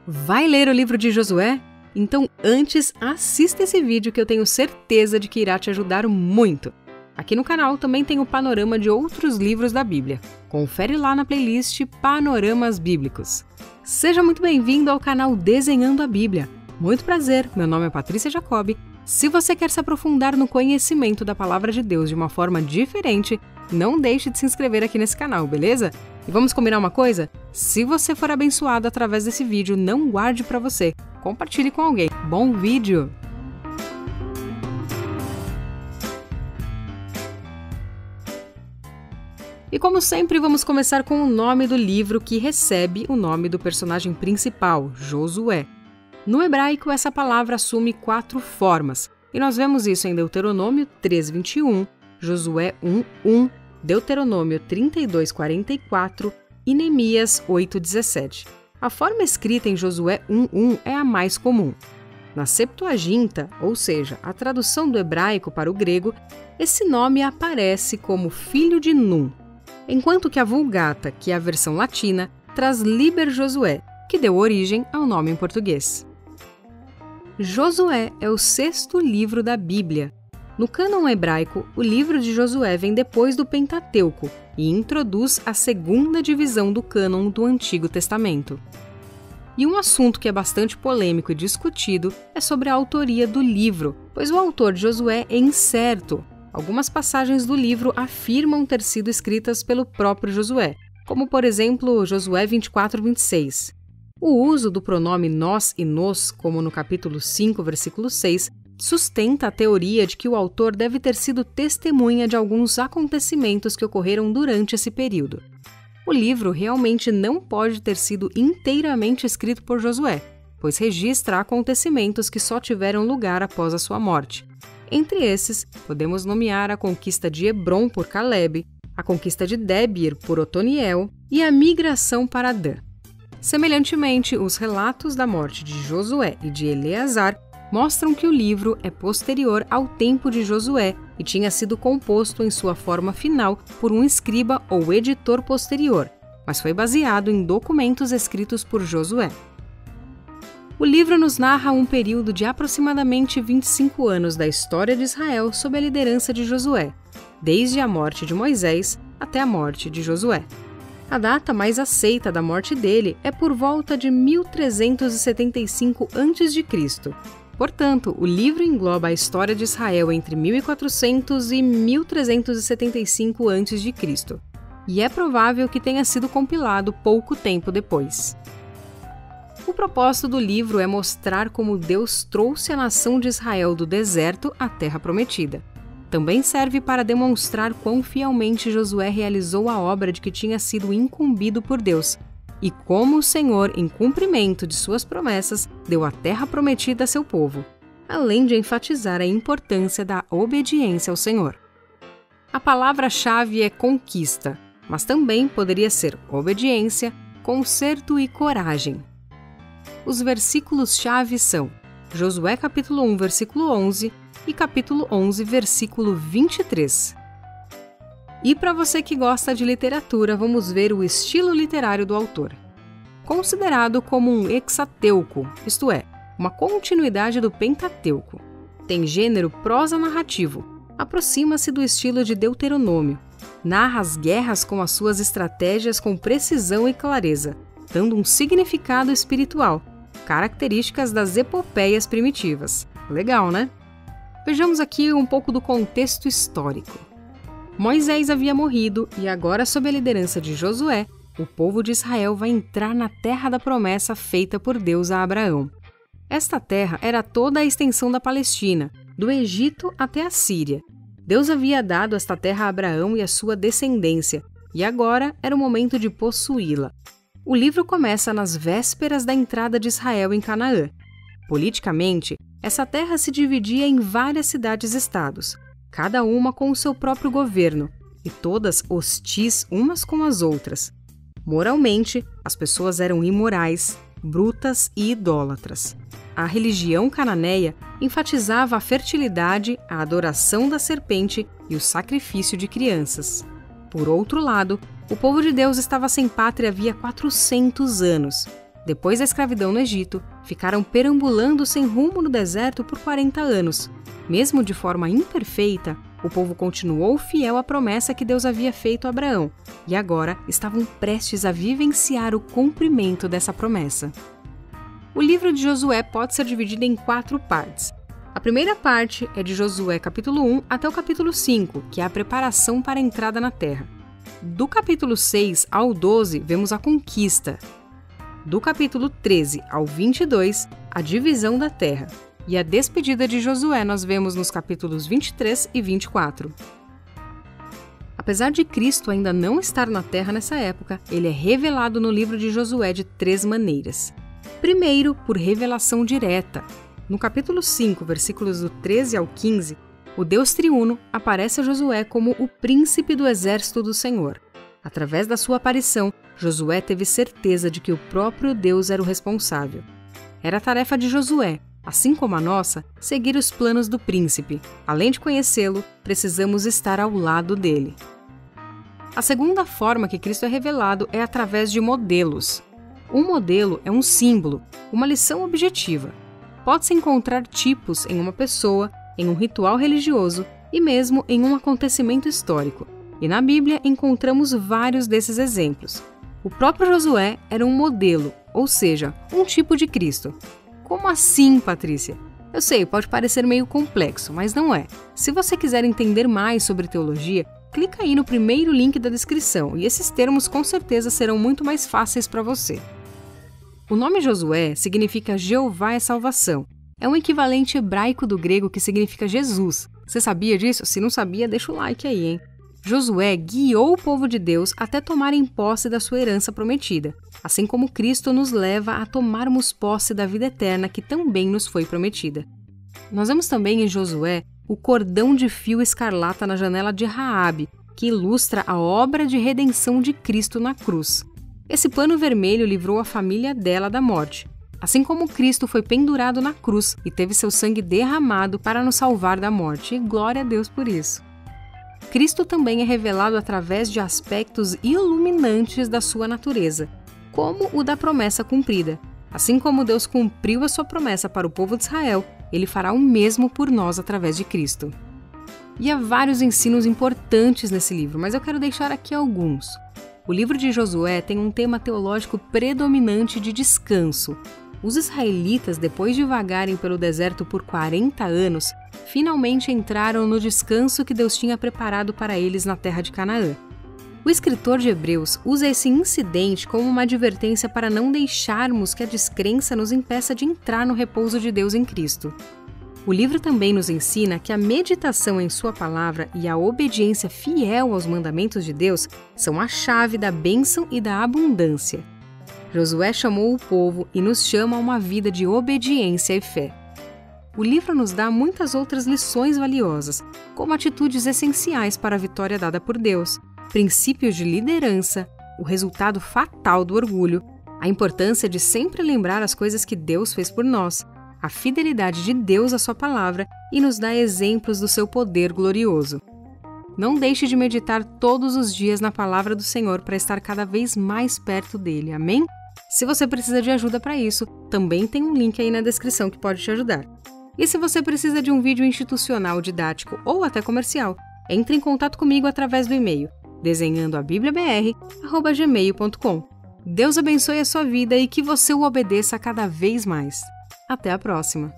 Vai ler o livro de Josué? Então antes assista esse vídeo que eu tenho certeza de que irá te ajudar muito. Aqui no canal também tem o panorama de outros livros da Bíblia. Confere lá na playlist Panoramas Bíblicos. Seja muito bem-vindo ao canal Desenhando a Bíblia. Muito prazer, meu nome é Patrícia Jacobi. Se você quer se aprofundar no conhecimento da Palavra de Deus de uma forma diferente, não deixe de se inscrever aqui nesse canal, beleza? E vamos combinar uma coisa? Se você for abençoado através desse vídeo, não guarde para você. Compartilhe com alguém. Bom vídeo! E como sempre, vamos começar com o nome do livro que recebe o nome do personagem principal, Josué. No hebraico, essa palavra assume 4 formas, e nós vemos isso em Deuteronômio 3:21, Josué 1:1, Deuteronômio 32:44 e Neemias 8:17. A forma escrita em Josué 1:1 é a mais comum. Na Septuaginta, ou seja, a tradução do hebraico para o grego, esse nome aparece como filho de Num, enquanto que a Vulgata, que é a versão latina, traz Liber Josué, que deu origem ao nome em português. Josué é o 6º livro da Bíblia. No cânon hebraico, o livro de Josué vem depois do Pentateuco e introduz a 2ª divisão do cânon do Antigo Testamento. E um assunto que é bastante polêmico e discutido é sobre a autoria do livro, pois o autor de Josué é incerto. Algumas passagens do livro afirmam ter sido escritas pelo próprio Josué, como por exemplo Josué 24:26. O uso do pronome nós e nos, como no capítulo 5, versículo 6, sustenta a teoria de que o autor deve ter sido testemunha de alguns acontecimentos que ocorreram durante esse período. O livro realmente não pode ter sido inteiramente escrito por Josué, pois registra acontecimentos que só tiveram lugar após a sua morte. Entre esses, podemos nomear a conquista de Hebrom por Caleb, a conquista de Debir por Otoniel e a migração para Dan. Semelhantemente, os relatos da morte de Josué e de Eleazar mostram que o livro é posterior ao tempo de Josué e tinha sido composto em sua forma final por um escriba ou editor posterior, mas foi baseado em documentos escritos por Josué. O livro nos narra um período de aproximadamente 25 anos da história de Israel sob a liderança de Josué, desde a morte de Moisés até a morte de Josué. A data mais aceita da morte dele é por volta de 1375 a.C. Portanto, o livro engloba a história de Israel entre 1400 e 1375 a.C., e é provável que tenha sido compilado pouco tempo depois. O propósito do livro é mostrar como Deus trouxe a nação de Israel do deserto à Terra Prometida. Também serve para demonstrar quão fielmente Josué realizou a obra de que tinha sido incumbido por Deus, e como o Senhor, em cumprimento de suas promessas, deu a terra prometida a seu povo, além de enfatizar a importância da obediência ao Senhor. A palavra-chave é conquista, mas também poderia ser obediência, conserto e coragem. Os versículos-chave são Josué capítulo 1, versículo 11 e capítulo 11, versículo 23. E para você que gosta de literatura, vamos ver o estilo literário do autor. Considerado como um hexateuco, isto é, uma continuidade do Pentateuco. Tem gênero prosa narrativo, aproxima-se do estilo de Deuteronômio, narra as guerras com as suas estratégias com precisão e clareza, dando um significado espiritual, características das epopeias primitivas. Legal, né? Vejamos aqui um pouco do contexto histórico. Moisés havia morrido e agora, sob a liderança de Josué, o povo de Israel vai entrar na terra da promessa feita por Deus a Abraão. Esta terra era toda a extensão da Palestina, do Egito até a Síria. Deus havia dado esta terra a Abraão e a sua descendência, e agora era o momento de possuí-la. O livro começa nas vésperas da entrada de Israel em Canaã. Politicamente, essa terra se dividia em várias cidades-estados, cada uma com o seu próprio governo, e todas hostis umas com as outras. Moralmente, as pessoas eram imorais, brutas e idólatras. A religião cananeia enfatizava a fertilidade, a adoração da serpente e o sacrifício de crianças. Por outro lado, o povo de Deus estava sem pátria havia 400 anos. depois da escravidão no Egito, ficaram perambulando sem rumo no deserto por 40 anos. Mesmo de forma imperfeita, o povo continuou fiel à promessa que Deus havia feito a Abraão, e agora estavam prestes a vivenciar o cumprimento dessa promessa. O livro de Josué pode ser dividido em 4 partes. A primeira parte é de Josué capítulo 1 até o capítulo 5, que é a preparação para a entrada na terra. Do capítulo 6 ao 12, vemos a conquista. Do capítulo 13 ao 22, a divisão da terra. E a despedida de Josué nós vemos nos capítulos 23 e 24. Apesar de Cristo ainda não estar na terra nessa época, ele é revelado no livro de Josué de 3 maneiras. Primeiro, por revelação direta. No capítulo 5, versículos do 13 ao 15, o Deus triuno aparece a Josué como o príncipe do exército do Senhor. Através da sua aparição, Josué teve certeza de que o próprio Deus era o responsável. Era a tarefa de Josué, assim como a nossa, seguir os planos do príncipe. Além de conhecê-lo, precisamos estar ao lado dele. A segunda forma que Cristo é revelado é através de modelos. Um modelo é um símbolo, uma lição objetiva. Pode-se encontrar tipos em uma pessoa, em um ritual religioso e mesmo em um acontecimento histórico. E na Bíblia encontramos vários desses exemplos. O próprio Josué era um modelo, ou seja, um tipo de Cristo. Como assim, Patrícia? Eu sei, pode parecer meio complexo, mas não é. Se você quiser entender mais sobre teologia, clica aí no primeiro link da descrição e esses termos com certeza serão muito mais fáceis para você. O nome Josué significa Jeová é salvação. É um equivalente hebraico do grego que significa Jesus. Você sabia disso? Se não sabia, deixa o like aí, hein? Josué guiou o povo de Deus até tomarem posse da sua herança prometida, assim como Cristo nos leva a tomarmos posse da vida eterna que também nos foi prometida. Nós vemos também em Josué o cordão de fio escarlata na janela de Raabe, que ilustra a obra de redenção de Cristo na cruz. Esse pano vermelho livrou a família dela da morte, assim como Cristo foi pendurado na cruz e teve seu sangue derramado para nos salvar da morte, e glória a Deus por isso. Cristo também é revelado através de aspectos iluminantes da sua natureza, como o da promessa cumprida. Assim como Deus cumpriu a sua promessa para o povo de Israel, ele fará o mesmo por nós através de Cristo. E há vários ensinos importantes nesse livro, mas eu quero deixar aqui alguns. O livro de Josué tem um tema teológico predominante de descanso. Os israelitas, depois de vagarem pelo deserto por 40 anos, finalmente entraram no descanso que Deus tinha preparado para eles na terra de Canaã. O escritor de Hebreus usa esse incidente como uma advertência para não deixarmos que a descrença nos impeça de entrar no repouso de Deus em Cristo. O livro também nos ensina que a meditação em sua palavra e a obediência fiel aos mandamentos de Deus são a chave da bênção e da abundância. Josué chamou o povo e nos chama a uma vida de obediência e fé. O livro nos dá muitas outras lições valiosas, como atitudes essenciais para a vitória dada por Deus, princípios de liderança, o resultado fatal do orgulho, a importância de sempre lembrar as coisas que Deus fez por nós, a fidelidade de Deus à sua palavra e nos dá exemplos do seu poder glorioso. Não deixe de meditar todos os dias na palavra do Senhor para estar cada vez mais perto dele, amém? Se você precisa de ajuda para isso, também tem um link aí na descrição que pode te ajudar. E se você precisa de um vídeo institucional, didático ou até comercial, entre em contato comigo através do e-mail desenhandoabibliabr@gmail.com. Deus abençoe a sua vida e que você o obedeça cada vez mais. Até a próxima!